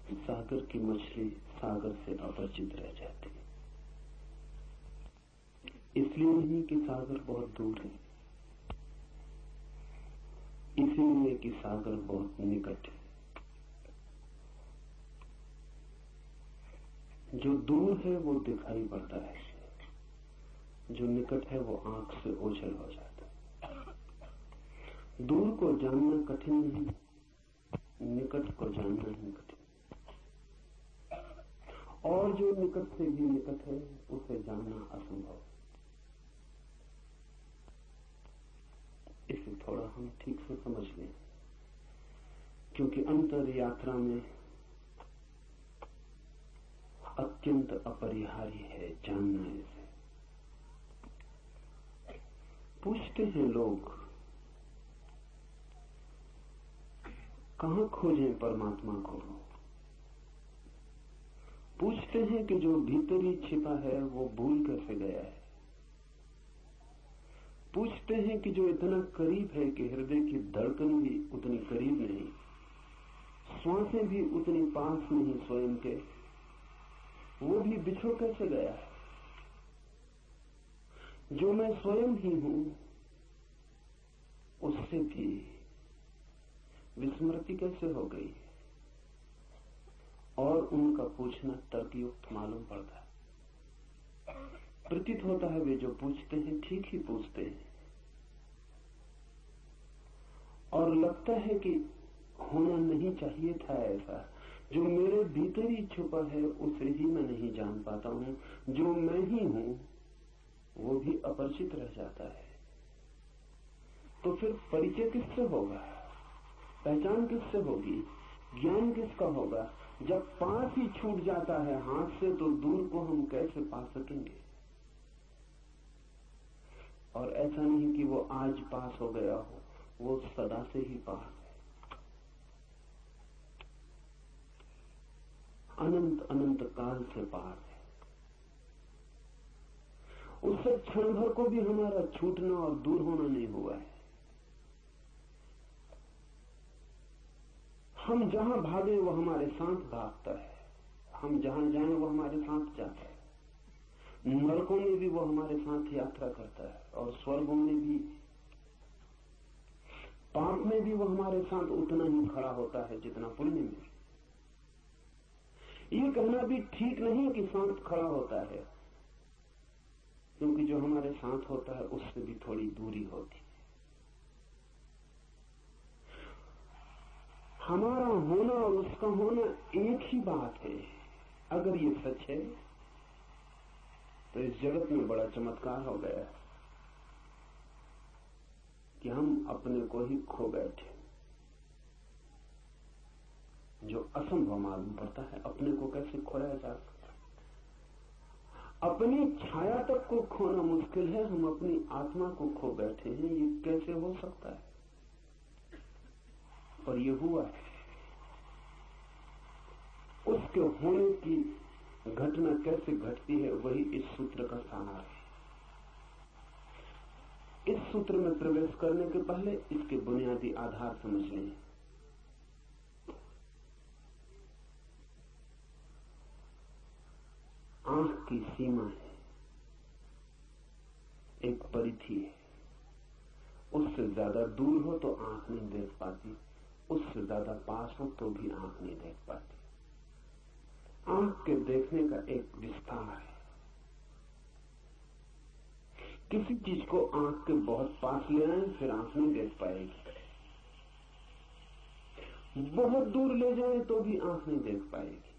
सागर की मछली सागर से अपरिचित रह जाती है। इसलिए नहीं कि सागर बहुत दूर है, इसीलिए कि सागर बहुत निकट है। जो दूर है वो दिखाई पड़ता है, जो निकट है वो आंख से ओझल हो जाता है। दूर को जानना कठिन नहीं, निकट को जानना ही कठिन। और जो निकट से भी निकट है उसे जानना असंभव। इसे थोड़ा हम ठीक से समझ लें, क्योंकि अंतर यात्रा में अत्यंत अपरिहार्य है जानना इसे। पूछते हैं लोग, कहां खोजें परमात्मा को? पूछते हैं कि जो भीतर ही छिपा है वो भूल कैसे गया है? पूछते हैं कि जो इतना करीब है कि हृदय की धड़कन भी उतनी करीब नहीं, श्वासें भी उतनी पास नहीं स्वयं के, वो भी बिछड़ कैसे गया है? जो मैं स्वयं ही हूं उससे भी विस्मृति कैसे हो गई? और उनका पूछना तर्कयुक्त मालूम पड़ता है। प्रतीत होता है वे जो पूछते हैं ठीक ही पूछते हैं, और लगता है कि होना नहीं चाहिए था ऐसा। जो मेरे भीतर ही छुपा है उसे ही मैं नहीं जान पाता हूं, जो मैं ही हूं वो भी अपरिचित रह जाता है। तो फिर परिचय किससे होगा? पहचान किससे होगी? ज्ञान किसका होगा? जब पास ही छूट जाता है हाथ से, तो दूर को हम कैसे पा सकेंगे? और ऐसा नहीं कि वो आज पास हो गया हो, वो सदा से ही पास है। अनंत अनंत काल से पास है। उससे क्षण भर को भी हमारा छूटना और दूर होना नहीं हुआ है। हम जहां भागे वो हमारे साथ भागता है, हम जहां जाएं वो हमारे साथ जाता है। नरकों में भी वो हमारे साथ यात्रा करता है, और स्वर्गों में भी, पाप में भी वो हमारे साथ उतना ही खड़ा होता है जितना पुण्य में। ये कहना भी ठीक नहीं कि साथ खड़ा होता है, क्योंकि जो हमारे साथ होता है उससे भी थोड़ी दूरी होती है। हमारा होना और उसका होना एक ही बात है। अगर ये सच है तो इस जगत में बड़ा चमत्कार हो गया कि हम अपने को ही खो बैठे। जो असंभव मालूम पड़ता है, अपने को कैसे खोया जा सकता? अपनी छाया तक को खोना मुश्किल है, हम अपनी आत्मा को खो बैठे हैं। ये कैसे हो सकता है? और ये हुआ है। उसके होने की घटना कैसे घटती है, वही इस सूत्र का सार है। इस सूत्र में प्रवेश करने के पहले इसके बुनियादी आधार समझ लें। आंख की सीमा है, एक परिधि है। उससे ज्यादा दूर हो तो आंख नहीं देख पाती, उससे ज्यादा पास हो तो भी आंख नहीं देख पाती। आंख के देखने का एक विस्तार है। किसी चीज को आंख के बहुत पास ले आए फिर आंख नहीं देख पाएगी, बहुत दूर ले जाए तो भी आंख नहीं देख पाएगी।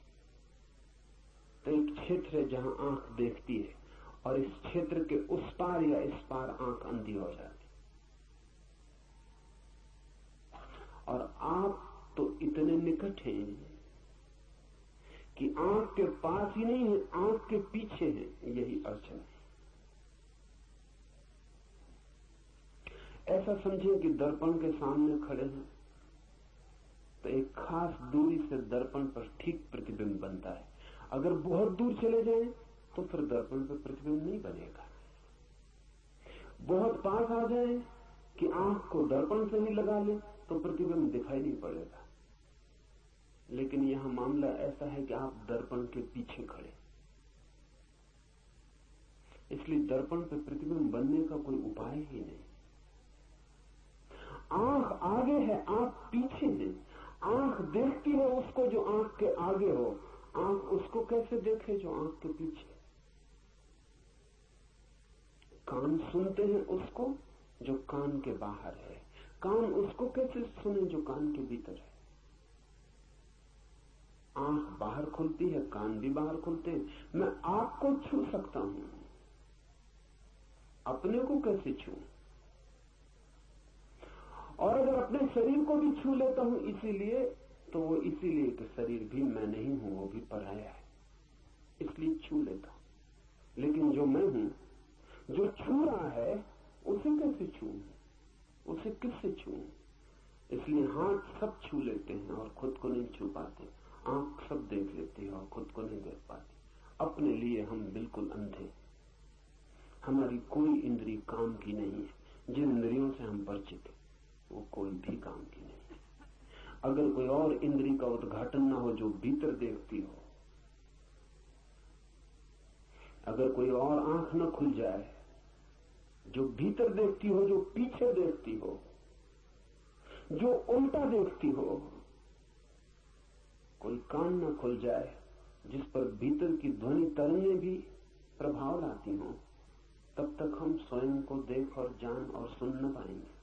तो एक क्षेत्र है जहां आंख देखती है, और इस क्षेत्र के उस पार या इस पार आंख अंधी हो जाती। और आप तो इतने निकट हैं कि आंख के पास ही नहीं है, आंख के पीछे है। यही अड़चन है। ऐसा समझिए कि दर्पण के सामने खड़े हैं, तो एक खास दूरी से दर्पण पर ठीक प्रतिबिंब बनता है। अगर बहुत दूर चले जाएं तो फिर दर्पण पर प्रतिबिंब नहीं बनेगा। बहुत पास आ जाए कि आंख को दर्पण से ही लगा ले तो प्रतिबिंब दिखाई नहीं पड़ेगा। लेकिन यहां मामला ऐसा है कि आप दर्पण के पीछे खड़े, इसलिए दर्पण पे प्रतिबिंब बनने का कोई उपाय ही नहीं। आंख आगे है, आप पीछे हैं। आंख देखती है उसको जो आंख के आगे हो, आंख उसको कैसे देखे जो आंख के पीछे। कान सुनते हैं उसको जो कान के बाहर है, कान उसको कैसे सुने जो कान के भीतर है। आंख बाहर खुलती है, कान भी बाहर खुलते हैं। मैं आपको छू सकता हूं, अपने को कैसे छू? और अगर अपने शरीर को भी छू लेता हूं इसीलिए, तो वो इसीलिए कि शरीर भी मैं नहीं हूं, वो भी पराया है, इसलिए छू लेता हूं। लेकिन जो मैं हूं, जो छू रहा है, उसे कैसे छू? उसे किससे छू? इसलिए हाथ सब छू लेते हैं और खुद को नहीं छू पाते। आंख सब देख लेती है और खुद को नहीं देख पाती। अपने लिए हम बिल्कुल अंधे, हमारी कोई इंद्रिय काम की नहीं है। जिन इंद्रियों से हम परिचित हैं वो कोई भी काम की नहीं है। अगर कोई और इंद्रिय का उद्घाटन ना हो जो भीतर देखती हो, अगर कोई और आंख न खुल जाए जो भीतर देखती हो, जो पीछे देखती हो, जो उल्टा देखती हो, कोई कान न खुल जाए जिस पर भीतर की ध्वनि तरंगें भी प्रभाव लाती हो, तब तक हम स्वयं को देख और जान और सुन न पाएंगे।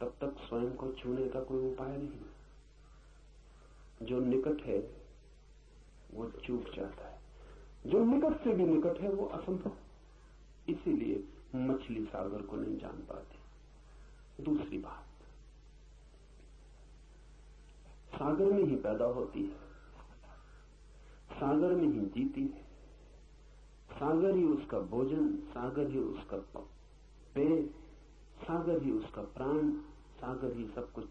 तब तक स्वयं को छूने का कोई उपाय नहीं। जो निकट है वो चूक जाता है, जो निकट से भी निकट है वो असंभव। इसीलिए मछली सागर को नहीं जान पाती। दूसरी बात, सागर में ही पैदा होती है, सागर में ही जीती है, सागर ही उसका भोजन, सागर ही उसका पेय, सागर ही उसका प्राण, सागर ही सब कुछ।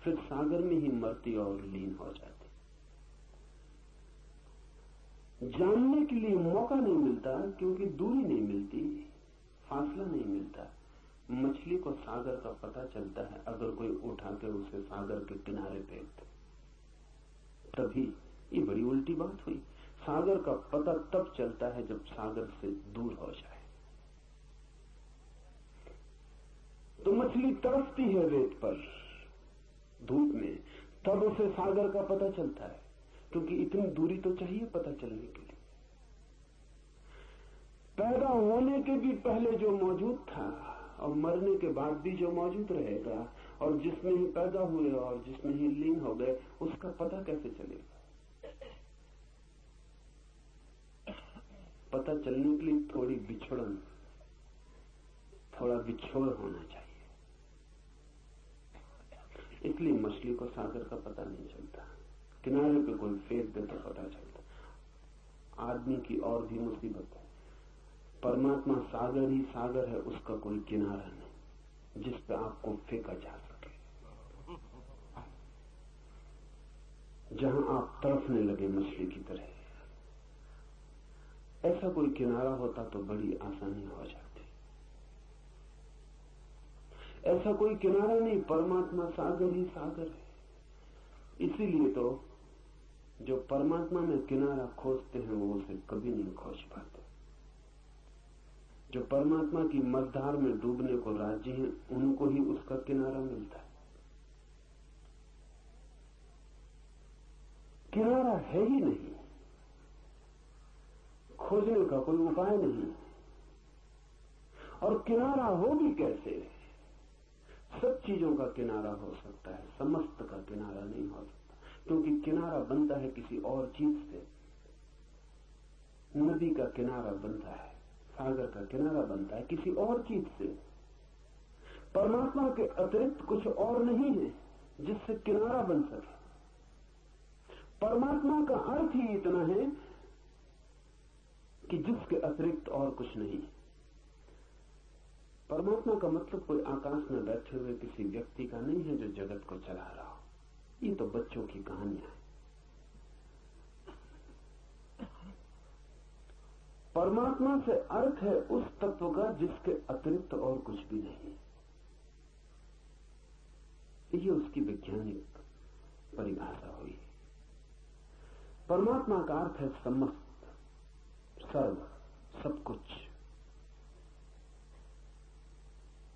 फिर सागर में ही मरती और लीन हो जाती। जानने के लिए मौका नहीं मिलता क्योंकि दूरी नहीं मिलती, फासला नहीं मिलता। मछली को सागर का पता चलता है अगर कोई उठा के उसे सागर के किनारे फेंक दे, तभी। ये बड़ी उल्टी बात हुई। सागर का पता तब चलता है जब सागर से दूर हो जाए। तो मछली तरसती है रेत पर, धूप में, तब उसे सागर का पता चलता है, क्योंकि इतनी दूरी तो चाहिए पता चलने के लिए। पैदा होने के भी पहले जो मौजूद था और मरने के बाद भी जो मौजूद रहेगा, और जिसमें ही पैदा हुए और जिसमें ही लीन हो गए, उसका पता कैसे चलेगा? पता चलने के लिए थोड़ी बिछड़न, थोड़ा बिछोड़ होना चाहिए। इसलिए मछली को सागर का पता नहीं चलता। किनारे पे कोई फेंक दे तो पता चलता। आदमी की और भी मुसीबत है। परमात्मा सागर ही सागर है, उसका कोई किनारा नहीं जिस पे आपको फेंका जा सके। जहां आप तड़फने लगे मछली की तरह, ऐसा कोई किनारा होता तो बड़ी आसानी हो जाती। ऐसा कोई किनारा नहीं, परमात्मा सागर ही सागर है। इसीलिए तो जो परमात्मा में किनारा खोजते हैं वो उसे कभी नहीं खोज पाते। जो परमात्मा की मझधार में डूबने को राजी हैं, उनको ही उसका किनारा मिलता है। किनारा है ही नहीं, खोजने का कोई उपाय नहीं। और किनारा हो भी कैसे? सब चीजों का किनारा हो सकता है, समस्त का किनारा नहीं हो सकता, क्योंकि किनारा बनता है किसी और चीज से। नदी का किनारा बनता है, सागर का किनारा बनता है किसी और चीज से। परमात्मा के अतिरिक्त कुछ और नहीं है जिससे किनारा बन सके। परमात्मा का अर्थ ही इतना है कि जिसके अतिरिक्त और कुछ नहीं। परमात्मा का मतलब कोई आकाश में बैठे हुए किसी व्यक्ति का नहीं है जो जगत को चला रहा हो। ये तो बच्चों की कहानियां है। परमात्मा से अर्थ है उस तत्व का जिसके अतिरिक्त और कुछ भी नहीं। ये उसकी वैज्ञानिक परिभाषा हुई। परमात्मा का अर्थ है समस्त, सर्व, सब कुछ,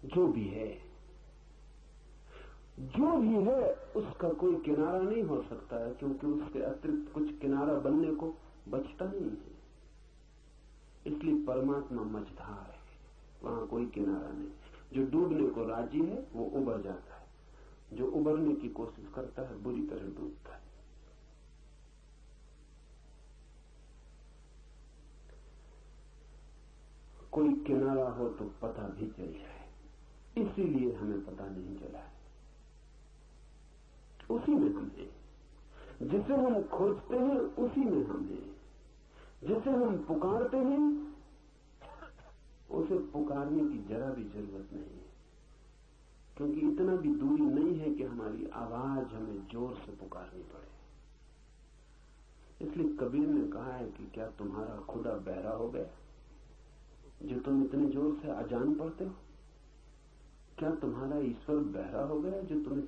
जो भी है। जो भी है उसका कोई किनारा नहीं हो सकता है, क्योंकि उसके अतिरिक्त कुछ किनारा बनने को बचता नहीं है। इसलिए परमात्मा मझधार है, वहां कोई किनारा नहीं। जो डूबने को राजी है वो उबर जाता है, जो उबरने की कोशिश करता है बुरी तरह डूबता है। कोई किनारा हो तो पता भी चल जाए, इसीलिए हमें पता नहीं चला है। उसी में हम हैं, जिसे हम खोजते हैं उसी में हम हैं, जिसे हम पुकारते हैं उसे पुकारने की जरा भी जरूरत नहीं है, क्योंकि इतना भी दूरी नहीं है कि हमारी आवाज हमें जोर से पुकारनी पड़े। इसलिए कबीर ने कहा है कि क्या तुम्हारा खुदा बहरा हो गया जो तुम इतने जोर से अजान पढ़ते हो? क्या तुम्हारा ईश्वर बहरा हो गया जो तुम इतने